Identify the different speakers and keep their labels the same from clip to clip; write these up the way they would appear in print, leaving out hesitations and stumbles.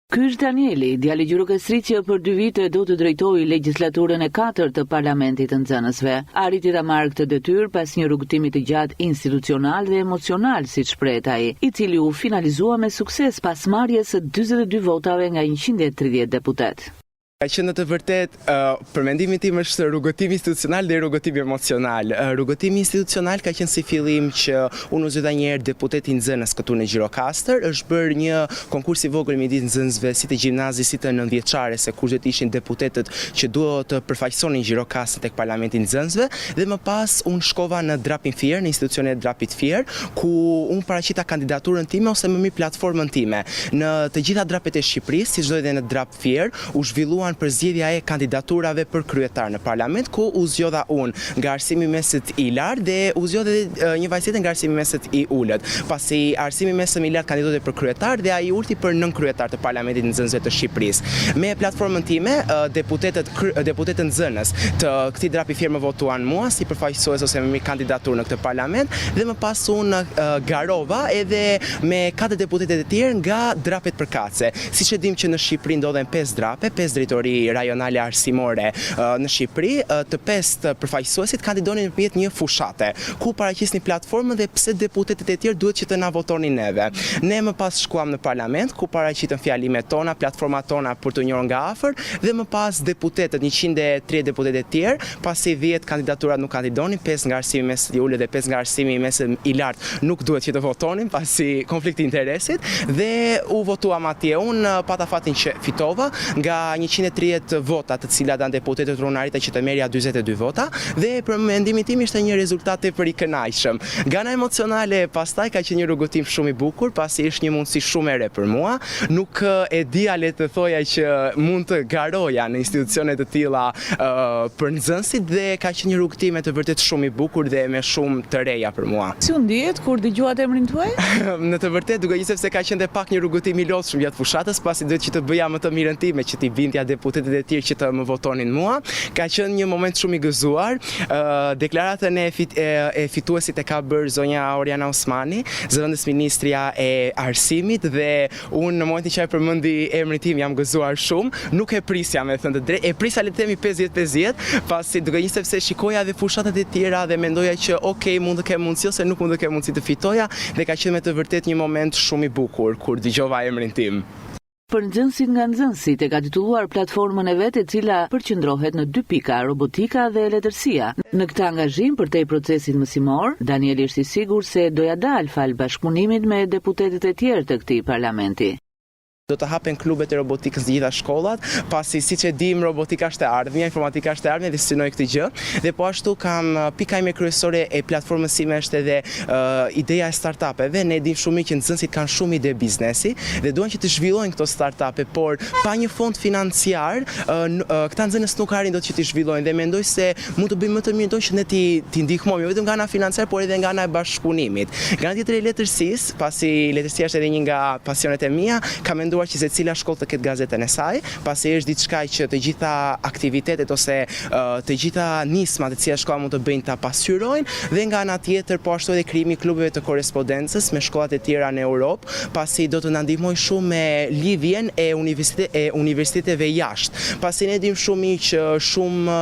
Speaker 1: Ky është Danieli, djali i gjykatësisë që për 2 vite do të drejtojë legjislaturën e 4 të Parlamentit të Nxënësve. Arriti ta marrë këtë detyrë pas një rrugëtimi të gjatë institucional dhe emocional, siç shpreh ai, i cili u finalizua me sukses pas marrjes së 42 votave nga 130 deputet.
Speaker 2: Ka qenë të vërtet, për mendimin tim është rrugëtimi institucional dhe rrugëtimi emocional. Rrugëtimi institucional ka qenë si fillim që unë u zgjodha një herë deputet i Nxënës këtu në Gjirokastër, është bërë një konkurs i vogël midis nxënësve si të gjimnazit si të 9-vjeçare se kushtet ishin deputetët që duhet të përfaqësonin Gjirokastër tek Parlamenti i Nxënësve, dhe më pas unë shkova në Drapin Fier, në institucionin e Drapit Fier, ku unë paraqita kandidaturën time ose më mirë platformën time. Në të gjitha drapet e Shqipërisë, siç do edhe në Drap Fier, u zhvilluan për zgjedhja e kandidaturave për kryetar në parlament, ku u zgjodha unë nga arsimi mesit i lartë dhe u zgjodhe një vajzë nga arsimi mesit i ulët. Pasi arsimi mesëm i lartë kandidotej për kryetar dhe ai ulti për nën kryetar të Parlamentit të Nxënësve të Shqipërisë. Me platformën time, deputetët nxënës të këtij Drapi Fier më votuan mua si përfaqësues ose me kandidatur në këtë parlament, dhe më pas unë garova edhe me 4 deputetet e tjerë nga drapet përkatëse. Siç e dim që në Shqipëri ndodhen 5 drape, 5 drejtori rajonale arsimore në Shqipëri, të 5 përfaqësuesit kandidonin nëpërmjet një fushate, ku paraqisnin platformën dhe pse deputetët e tjerë duhet që të na votonin neve. Ne më pas shkuam në parlament, ku paraqitën fjalimet tona, platformat tona për të njohur nga afër, dhe më pas deputetët, 103 deputetë të tjerë, pasi 10 kandidaturat nuk kandidonin, 5 nga arsimi mes i ulët dhe 5 nga arsimi mes i lartë nuk duhet që të votonin pasi konflikti interesit, dhe u votuam atje. Unë pata fatin që fitova nga 130 vota, të cilat janë deputetët unë arrita që të merja 42 vota, dhe për mendimin tim ishte një rezultat tepër i kënaqshëm. Nga ana emocionale pastaj ka qenë një rrugëtim shumë i bukur, pasi është një mundësi shumë e re për mua. Nuk e dija le të thoja që mund të garoja në institucione të tilla për nxënësit, dhe ka qenë një rrugëtim të vërtet shumë i bukur dhe me shumë të reja për mua.
Speaker 1: Si u ndihet kur dëgjuat emrin tuaj?
Speaker 2: Në të vërtetë duke qenë se ka qenë pak një rrugëtim i lodhshëm gjatë fushatës, pasi duhet që të bëja më të mirën time, që t'i bindja deputetet e tjerë që të më votonin mua. Ka qenë një moment shumë i gëzuar. Deklaratën e fituesit e ka bërë zonja Oriana Osmani, zëvendës ministrja e arsimit, dhe unë në momentin që ai përmendi emrin tim jam gëzuar shumë. Nuk e prisja, me thënë të drejtë, e prisja le të themi 50-50, pasi duke qenë sepse shikoja edhe fushatat e tjera dhe mendoja që okay, mund të kem mundësi ose nuk mund të kem mundësi të fitoja, dhe ka qenë me të vërtet një moment shumë i bukur kur dëgjova emrin tim.
Speaker 1: Për nxënësit nga nxënësit e ka titulluar platformën e vet, e cila përqendrohet në 2 pika: robotika dhe letërsia. Në këtë angazhim përtej procesit mësimor, Danieli është i sigurt se doja dalë fal bashkëpunimit me deputetët e tjerë të këtij parlamenti.
Speaker 2: Do të hapen klubet e robotikës në gjitha shkollat, pasi siç e dim robotika është e ardhmja, informatika është e ardhmja dhe synoj këtë gjë. Dhe po ashtu kam pika ime kryesore e platformës sime është edhe ideja e startupeve. Ne dim shumë që nxënësit kanë shumë ide biznesi dhe duan që të zhvillojnë këto startupe, por pa një fond financiar, këta nxënës nuk arrin dot që të zhvillojnë, dhe mendoj se mund të bëjmë më të mirë do që ne ti ndihmojmë jo vetëm nga ana financiare, por edhe nga ana e bashkëpunimit. Nga ana tjetër e letërsisë, pasi letërsia është edhe një nga pasionet e mia, kam që secila shkollë të ketë gazetën e saj, pasi është diçka që të gjitha aktivitetet ose të gjitha nismat të cilat shkolla mund të bëjnë ta pasqyrojnë, dhe nga ana tjetër po ashtu edhe krijimi i klubeve të korrespondencës me shkollat e tjera në Europë, pasi do të na ndihmojë shumë me lidhjen e universiteteve jashtë. Pasi ne dim shumë që shumë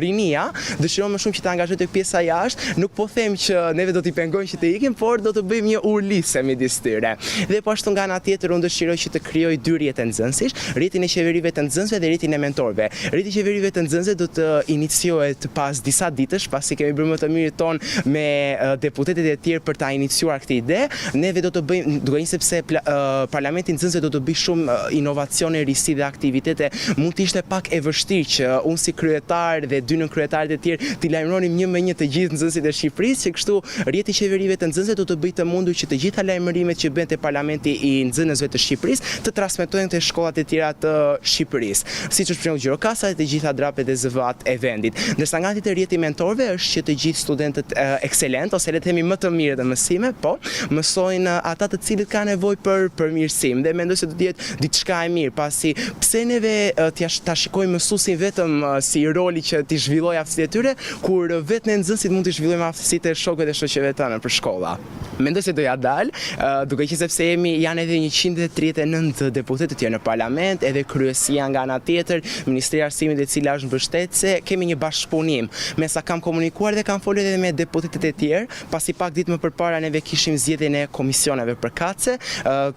Speaker 2: rinia dëshiron më shumë që të angazhohet tek pjesa jashtë, nuk po them që neve do t'i pengojmë që të ikim, por do të bëjmë një urlisë midis tyre. Dhe po ashtu nga ana tjetër unë dëshiroj që të krijoj 2 rrjete nxënësish, rrjetin e qeverive të nxënësve dhe rrjetin e mentorëve. Rrjeti i qeverive të nxënësve do të iniciohet pas disa ditësh, pasi kemi bërë më të mirën tonë me deputetët e tjerë për ta iniciuar këtë ide. Neve do të bëjmë, duke qenë sepse Parlamenti i Nxënësve do të bëjë shumë inovacione, risi dhe aktivitete, mund të ishte pak e vështirë që unë si kryetar dhe 2 nënkryetarët e tjerë t'i lajmëronim një me një të gjithë nxënësit e Shqipërisë, që kështu rrjeti i qeverive të nxënësve do të bëjë të mundur që të gjitha lajmërimet që bëhen te Parlamenti i Nxënësve të Shqipërisë të transmetojnë te shkollat e tjera të Shqipërisë, siç është për shembull Gjirokastra dhe të gjitha drapet e ZV-at e vendit. Ndërsa nga tjetër rrjeti mentorëve është që të gjithë studentët ekselent ose le të themi më të mirë të mësime, mësojnë ata të cilët kanë nevojë për përmirësim, dhe mendoj se do të jetë diçka e mirë, pasi pse neve ta shikojmë mësuesin vetëm si roli që t'i zhvillojë aftësitë e tyre, kur vetë ne nxënësit mund t'i zhvillojmë aftësitë e shokëve dhe shoqeve tona për shkolla. Mendoj se doja dal, duke qenë sepse janë edhe 139 të deputetët të tjerë në parlament, edhe kryesia nga ana tjetër, Ministria e Arsimit, e cila është mbështetëse, kemi një bashkëpunim. Me sa kam komunikuar dhe kam folur edhe me deputetët e tjerë, pasi pak ditë më përpara neve kishim zgjedhjen e komisioneve përkatëse,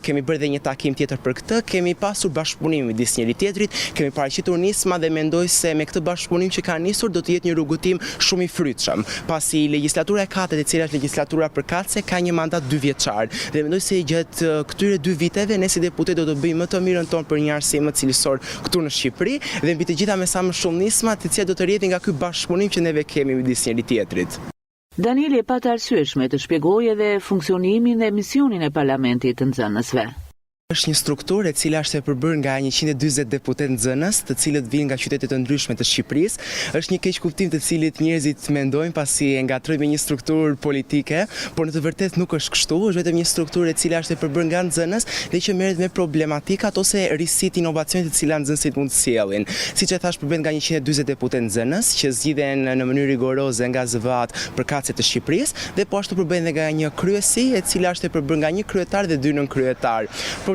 Speaker 2: kemi bërë dhe një takim tjetër për këtë, kemi pasur bashkëpunim midis njëri tjetrit, kemi paraqitur nisma dhe mendoj se me këtë bashkëpunim që ka nisur do të jetë një rrugëtim shumë i frytshëm, pasi legjislatura e katërt, e cila është legjislatura përkatëse, ka një mandat 2 vjeçar dhe mendoj se gjatë këtyre 2 viteve ne si deputet do të bëjmë më të mirën tonë për një arsim më cilësor këtu në Shqipëri dhe mbi të gjitha me sa më shumë nisma të cilat do të rrjedhin nga ky bashkëpunim që neve kemi midis njëri tjetrit.
Speaker 1: Danieli e pa të arsyeshme të shpjegojë edhe funksionimin dhe misionin e Parlamentit të Nxënësve.
Speaker 2: Është një strukturë e cila është e përbërë nga 140 deputet nxënës, të cilët vijnë nga qytete të ndryshme të Shqipërisë. Është një keq kuptim të cilit njerëzit mendojnë pasi e ngatrojnë me një strukturë politike, por në të vërtetë nuk është kështu, është vetëm një strukturë e cila është e përbërë nga nxënës dhe që merret me problematikat ose risit inovacionit të cilat nxënësit mund të sjellin. Siç e thash, përbëhet nga 140 deputet nxënës që zgjidhen në mënyrë rigoroze nga zëvat përkatëse të Shqipërisë dhe po ashtu përbëhet nga një kryesi e cila është e përbërë nga një kryetar dhe 2 nënkryetar.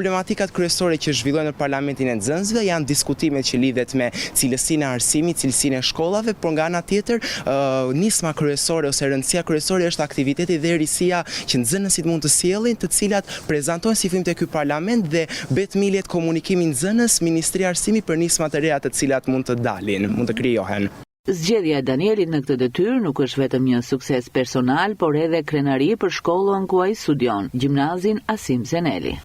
Speaker 2: Problematikat kryesore që zhvillohen në Parlamentin e Nxënësve janë diskutimet që lidhet me cilësinë e arsimit, cilësinë e shkollave, por nga ana tjetër nisma kryesore ose rëndësia kryesore është aktiviteti dhe risia që nxënësit mund të sjellin, të cilat prezantojnë si fillim te ky parlament dhe bëhet miljet komunikimi nxënës, Ministria e Arsimit për nisma të reja të cilat mund të dalin, mund të krijohen.
Speaker 1: Zgjedhja e Danielit në këtë detyrë nuk është vetëm një sukses personal, por edhe krenari për shkollën ku ai studion, Gjimnazin Asim Zeneli.